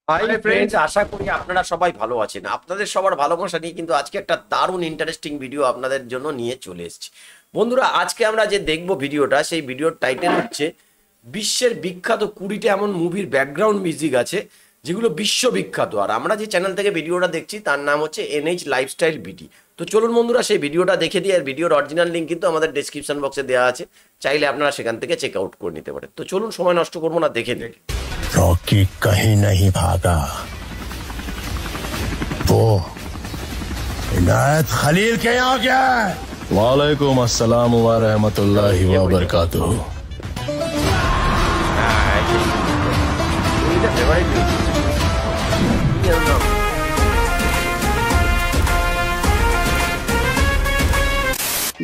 Hi friends, আশা করি আপনারা সবাই ভালো আছেন। আপনাদের সবার ভালোবাসা নিয়ে কিন্তু আজকে একটা দারুণ ইন্টারেস্টিং ভিডিও আপনাদের জন্য নিয়ে চলে এসেছি। বন্ধুরা, আজকে আমরা যে দেখব ভিডিওটা, সেই ভিডিওর টাইটেল হচ্ছে বিশ্বের বিখ্যাত 20টা এমন মুভির ব্যাকগ্রাউন্ড মিউজিক আছে যেগুলো বিশ্ববিখ্যাত। আর আমরা যে চ্যানেল থেকে ভিডিওটা দেখছি তার নাম হচ্ছে NH লাইফস্টাইল বিডি। তো চলুন বন্ধুরা, সেই ভিডিওটা দেখে দিই। আর ভিডিওর অরিজিনাল লিঙ্ক কিন্তু আমাদের ডেসক্রিপশন বক্সে দেওয়া আছে, চাইলে আপনারা সেখান থেকে চেক আউট করে নিতে পারেন। তো চলুন, সময় নষ্ট করবো না, দেখে নিন। रॉकी कहीं नहीं भागा, वो इनायत खलील के यहाँ गया है। वालेकुम अस्सलाम व रहमतुल्लाहि व बरकातुहू।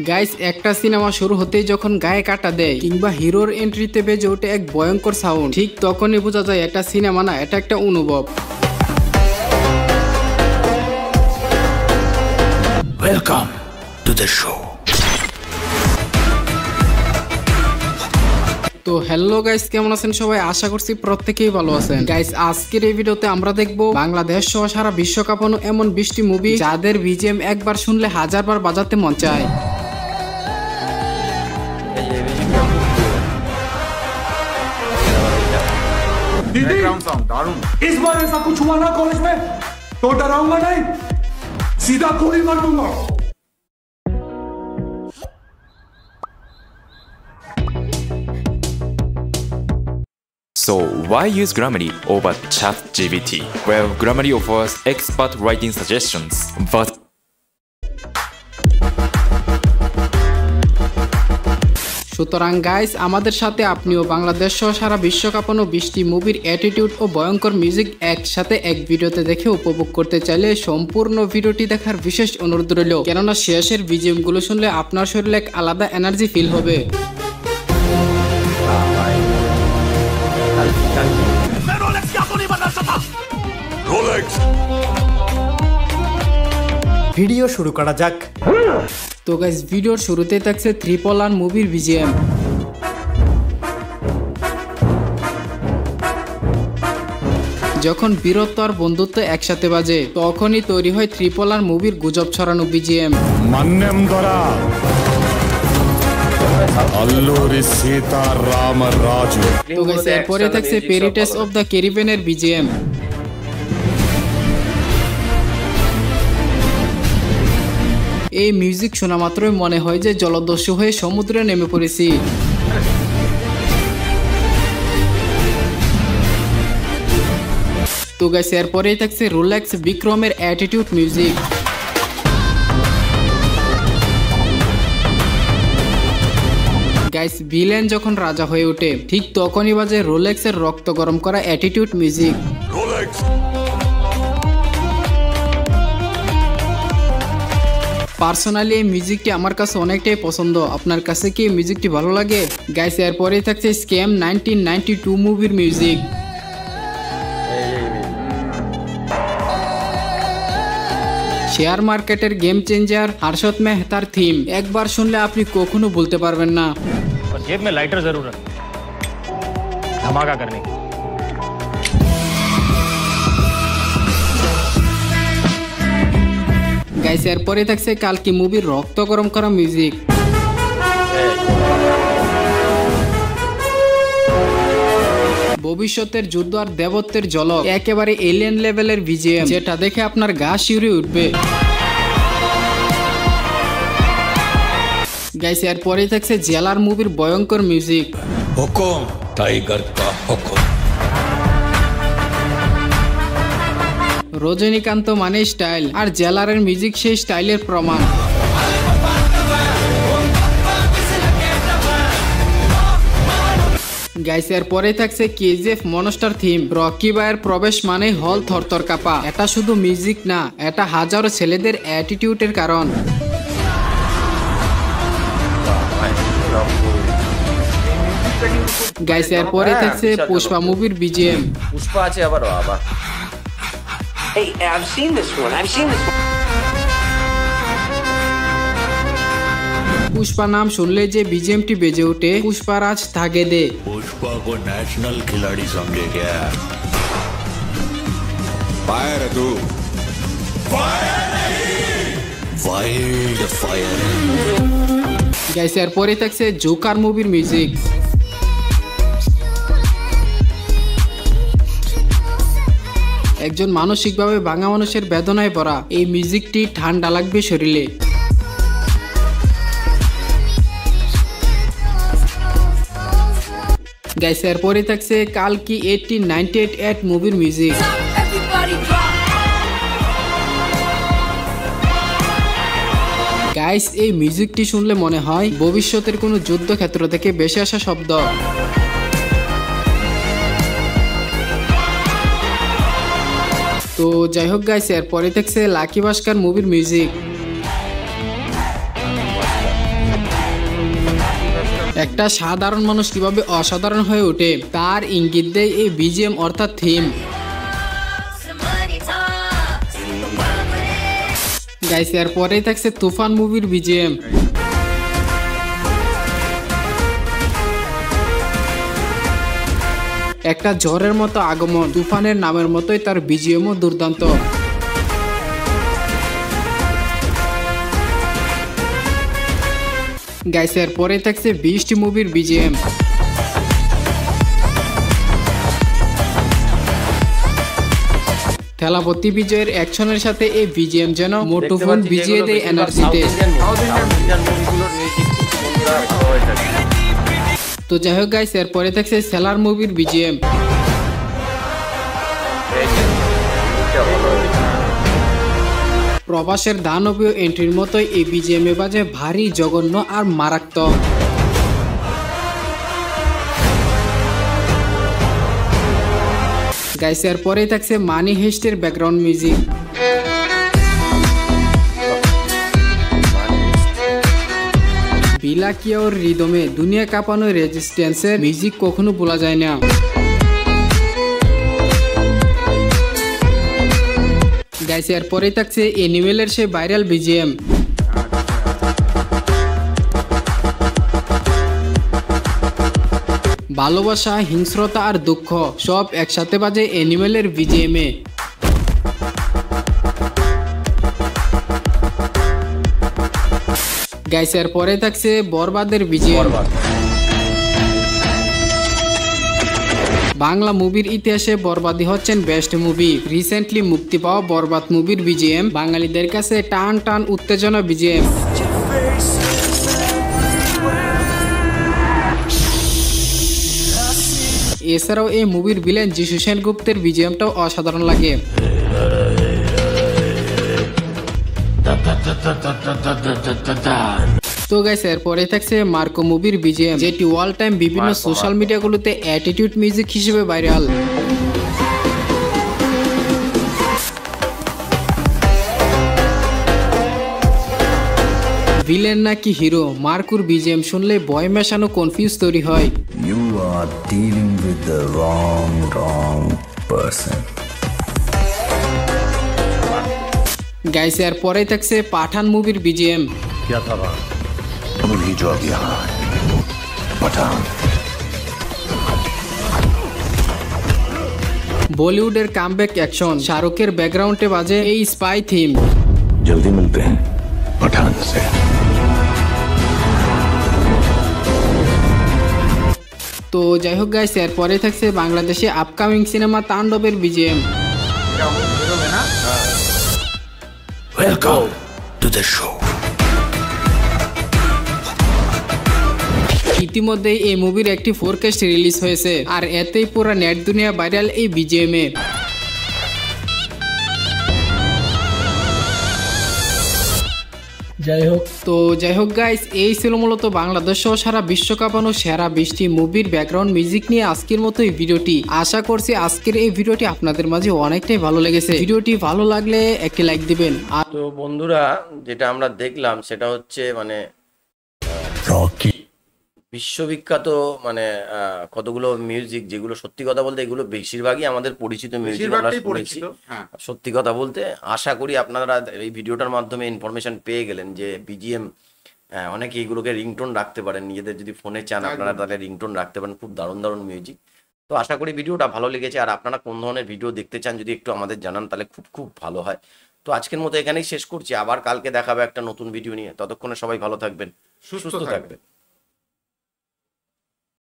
গাইস, একটা সিনেমা শুরু হতেই যখন গায়ে কাটা দেয় কিংবা হিরোর এন্ট্রিতে বেজে ওঠে এক ভয়ঙ্কর সাউন্ড, ঠিক তখনই বোঝা যায় এটা সিনেমা না, এটা একটা অনুভব। Welcome to the show. তো হ্যালো গাইস, কেমন আছেন সবাই? আশা করছি প্রত্যেকেই ভালো আছেন। গাইস, আজকের এই ভিডিওতে আমরা দেখবো বাংলাদেশ সহ সারা বিশ্ব কাঁপানো এমন 20টি মুভি যাদের বিজিএম একবার শুনলে হাজারবার বাজাতে মন চায়। बैकग्राउंड साउंड दारुण। इस बार ऐसा कुछ हुआ ना कॉलेज में तो डराऊंगा नहीं, सीधा गोली मार दूंगा। So why use Grammarly over ChatGPT? Well, Grammarly offers expert writing suggestions, but সুতরাং গাইস, আমাদের সাথে আপনিও বাংলাদেশ সহ সারা বিশ্ব কাঁপানো 20টি মুভির অ্যাটিটিউড ও ভয়ঙ্কর মিউজিক একসাথে এক ভিডিওতে দেখে উপভোগ করতে চাইলে সম্পূর্ণ ভিডিওটি দেখার বিশেষ অনুরোধ রইল, কেননা শেষের বিজিএম গুলো শুনলে আপনার শরীরে এক আলাদা এনার্জি ফিল হবে। ভিডিও শুরু করা যাক। তো গাইস, ভিডিওর শুরুতে থাকছে RRR মুভির বিজিএম। যখন বীরত্ব আর বন্ধুত্ব একসাথে বাজে, তখনই তৈরি হয় RRR মুভির গুজব ছড়ানো বিজিএম। मन्नम दरा अल्लूरी सीता राम राजू। তো গাইস, এরপরে থাকছে পেরিটেস অফ দ্য ক্যারিবিয়ানের বিজিএম। এই মিউজিক শোনা মাত্রই মনে হয় যে জলদস্যু হয়ে সমুদ্রে নেমে পড়েছি। তো গাইস, এরপরেই থাকছে রোলেক্স বিক্রমের অ্যাটিটিউড মিউজিক। গাইস, ভিলেন যখন রাজা হয়ে ওঠে ঠিক তখনই বাজে রোলেক্সের রক্ত গরম করা অ্যাটিটিউড মিউজিক। পার্সোনালি এই মিউজিকটি আমার কাছে অনেকটাই পছন্দ। আপনার কাছে কি এই মিউজিকটি ভালো লাগে? গাইস, এরপরেই থাকছে স্ক্যাম 1992 মুভির মিউজিক। শেয়ার মার্কেটের গেম চেঞ্জার হর্ষদ মেহতার থিম একবার শুনলে আপনি কখনো ভুলতে পারবেন না। जेब में लाइटर जरूर रख, धमाका करने की। গাইস, এরপরে থাকছে কালকি মুভির রক্ত গরম করা মিউজিক। ভবিষ্যতের যুদ্ধ আর দেবত্বের ঝলক, একেবারে এলিয়েন লেভেলের বিজিএম, যেটা দেখে আপনার গা শিউরে উঠবে। গাইস, এরপরেই থাকছে জেলার মুভির ভয়ঙ্কর মিউজিক। हुकुम टाइगर का हुकुम। রজনীকান্ত মানে স্টাইল, আর জেলারের মিউজিক সেই স্টাইলের প্রমাণ। গাইস, এরপরে থাকছে KGF মনস্টার থিম। রকি ভাইয়ের প্রবেশ মানে হল থরথর কাঁপা। এটা শুধু মিউজিক না, এটা হাজারো ছেলেদের অ্যাটিটিউডের কারণ। গাইস, এরপরে থাকছে পুষ্পা মুভির বিজিএম। পুষ্পা আছে আবার বাবা। Hey, I've seen this one. Pushpa नाम सुनले जे बीजेएमटी बेजे उठे पुष्पाराज धागे दे। पुष्पा को नेशनल खिलाड़ी समझे क्या? फायर है तू वाइल्ड फायर গাইস এরপরে থাকছে জোকার মুভির মিউজিক। একজন মানসিকভাবে ভাঙা মানুষের বেদনায় ভরা এই মিউজিকটি ঠান্ডা লাগবে শরীরে। গাইস এরপরে থাকছে কালকি 1898 মুভির মিউজিক। গাইস এই মিউজিকটি শুনলে মনে হয় ভবিষ্যতের কোনো যুদ্ধক্ষেত্র থেকে ভেসে আসা শব্দ। তো যাই হোক গাইস এরপরে থাকছে লাকি ভাস্কর মুভির মিউজিক। একটা সাধারণ মানুষ কিভাবে অসাধারণ হয়ে ওঠে তার ইঙ্গিত দেয় এই বিজিএম অর্থাৎ থিম। গাইস এরপরেই থাকছে তুফান মুভির বিজিএম। একটা ঝড়ের মতো আগমন, তুফানের নামের মতোই তার বিজিএমও দুর্দান্ত। গাইস এরপরে থাকছে বৃষ্টি মুভির বিজিএম। থেলাপতি বিজয়ের অ্যাকশনের সাথে এই বিজিএম যেন মোটোফোন বিজিয়ে দেয় এনার্জিতে। তো যাই হোক গাইস এরপরে থাকছে সেলার মুভির বিজিএম। প্রবাসের দানবীয় এন্ট্রির মতোই এই বিজিএম এ বাজে ভারী জঘন্য আর মারাত্মক। গাইস এরপরেই থাকছে মানি হেস্টের ব্যাকগ্রাউন্ড মিউজিক। বিলাকিয়া ওর রিদমে দুনিয়া কাঁপানো রেজিস্ট্যান্সের মিউজিক কখনো ভোলা যায় না। গাইস এরপরেই থাকছে অ্যানিমেলের সেই ভাইরাল বিজিএম। ভালোবাসা, হিংস্রতা আর দুঃখ সব একসাথে বাজে অ্যানিমেলের বিজিএম এ। গাইস এরপরে থাকছে বরবাদের বিজিএম। বাংলা মুভির ইতিহাসে বরবাদী হচ্ছেন বেস্ট মুভি। রিসেন্টলি মুক্তি পাওয়া বরবাদ মুভির বিজিএম বাঙালিদের কাছে টান টান উত্তেজনা বিজিএম। এছাড়াও এই মুভির ভিলেন যিশু সেনগুপ্তের বিজিএমটাও অসাধারণ লাগে। তো গাইস এরপরে থাকছে মার্কো মুভির বিজিএম, যেটি অল টাইম বিভিন্ন সোশ্যাল মিডিয়াগুলোতে অ্যাটিটিউড মিউজিক হিসেবে ভাইরাল। ভিলেন নাকি হিরো, মার্কুর বিজিএম শুনলে ভয় মেশানো কনফিউজ তৈরি হয়। You are dealing with the wrong person. Guys এরপরেই থাকছে পাঠান মুভির বিজিএম। वही जो अब यहाँ है पठान। বলিউডের কামব্যাক অ্যাকশন, শাহরুখের ব্যাকগ্রাউন্ডে বাজে এই স্পাই থিম। जल्दी मिलते हैं पठान से। তো যাই হোক গাইস এরপরে থাকছে বাংলাদেশে আপকামিং সিনেমা তাণ্ডবের BGM. Welcome to the show. ইতিমধ্যে এই মুভির একটি ফোরকাস্ট রিলিজ হয়েছে আর এতেই পুরো নেট দুনিয়া ভাইরাল এই বিজিএম এ। যাই হোক গাইস এই ছিল মূলত বাংলাদেশ সহ সারা বিশ্ব কাঁপানো সেরা 20টি মুভির ব্যাকগ্রাউন্ড মিউজিক নিয়ে আজকের মতো এই ভিডিওটি। আশা করছি আজকের এই ভিডিওটি আপনাদের মাঝে অনেকটাই ভালো লেগেছে। ভিডিওটি ভালো লাগলে একটি লাইক দিবেন। আর তো বন্ধুরা যেটা আমরা দেখলাম সেটা হচ্ছে মানে रॉकी বিশ্ববিখ্যাত মানে কতগুলো মিউজিক, যেগুলো সত্যি কথা বলতে এগুলো বেশিরভাগই আমাদের পরিচিত মিউজিক আমরা শুনেছি। সত্যি কথা বলতে আশা করি আপনারা এই ভিডিওটার মাধ্যমে ইনফরমেশন পেয়ে গেলেন যে বিজিএম অনেকে এইগুলোকে রিংটোন রাখতে পারেন নিজেদের, যদি ফোনে চান আপনারা তাহলে রিংটোন রাখতে পারেন। খুব দারুণ দারুণ মিউজিক। তো আশা করি ভিডিওটা ভালো লেগেছে, আর আপনারা কোন ধরনের ভিডিও দেখতে চান যদি একটু আমাদের জানান তাহলে খুব খুব ভালো হয়। তো আজকের মতো এখানেই শেষ করছি, আবার কালকে দেখাবে একটা নতুন ভিডিও নিয়ে। ততক্ষণে সবাই ভালো থাকবেন, সুস্থ থাকবেন।